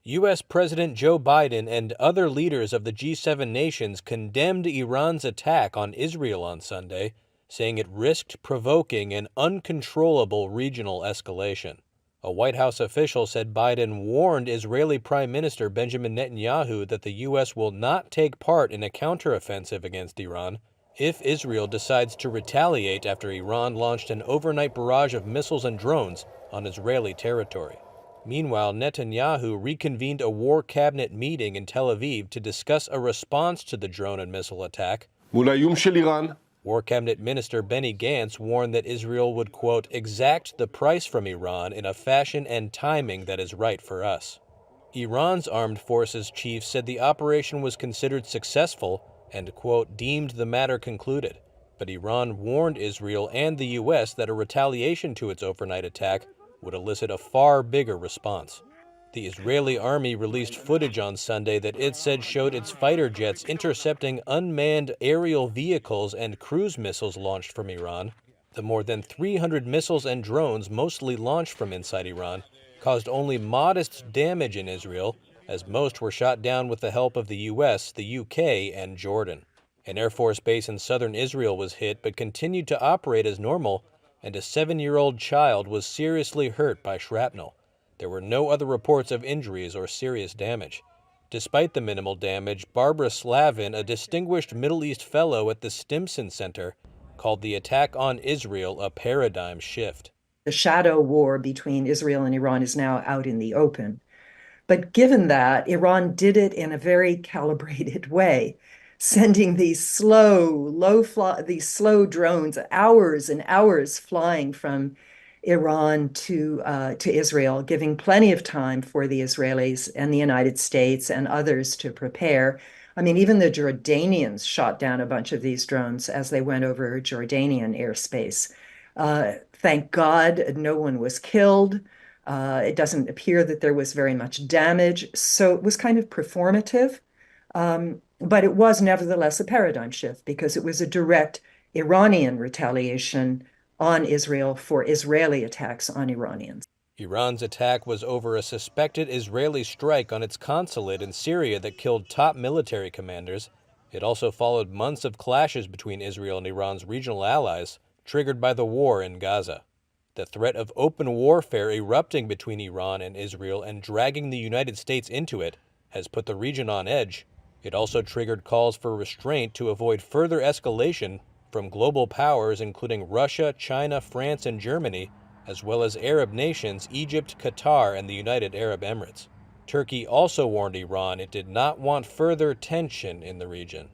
U.S. President Joe Biden and other leaders of the G7 nations condemned Iran's attack on Israel on Sunday, saying it risked provoking an uncontrollable regional escalation. A White House official said Biden warned Israeli Prime Minister Benjamin Netanyahu that the U.S. will not take part in a counteroffensive against Iran if Israel decides to retaliate after Iran launched an overnight barrage of missiles and drones on Israeli territory. Meanwhile, Netanyahu reconvened a war cabinet meeting in Tel Aviv to discuss a response to the drone and missile attack. War Cabinet Minister Benny Gantz warned that Israel would, quote, exact the price from Iran in a fashion and timing that is right for us. Iran's armed forces chief said the operation was considered successful and, quote, deemed the matter concluded. But Iran warned Israel and the U.S. that a retaliation to its overnight attack would elicit a far bigger response. The Israeli army released footage on Sunday that it said showed its fighter jets intercepting unmanned aerial vehicles and cruise missiles launched from Iran. The more than 300 missiles and drones, mostly launched from inside Iran, caused only modest damage in Israel, as most were shot down with the help of the U.S., the U.K., and Jordan. An Air Force base in southern Israel was hit but continued to operate as normal, and a 7-year-old child was seriously hurt by shrapnel. There were no other reports of injuries or serious damage. Despite the minimal damage, Barbara Slavin, a distinguished Middle East fellow at the Stimson Center, called the attack on Israel a paradigm shift. The shadow war between Israel and Iran is now out in the open. But given that, Iran did it in a very calibrated way, sending these slow drones, hours and hours flying from Iran to Israel, giving plenty of time for the Israelis and the United States and others to prepare. I mean, even the Jordanians shot down a bunch of these drones as they went over Jordanian airspace. Thank God no one was killed. It doesn't appear that there was very much damage. So it was kind of performative. But it was nevertheless a paradigm shift because it was a direct Iranian retaliation on Israel for Israeli attacks on Iranians. Iran's attack was over a suspected Israeli strike on its consulate in Syria that killed top military commanders. It also followed months of clashes between Israel and Iran's regional allies, triggered by the war in Gaza. The threat of open warfare erupting between Iran and Israel and dragging the United States into it has put the region on edge. It also triggered calls for restraint to avoid further escalation from global powers including Russia, China, France, and Germany, as well as Arab nations Egypt, Qatar, and the United Arab Emirates. Turkey also warned Iran it did not want further tension in the region.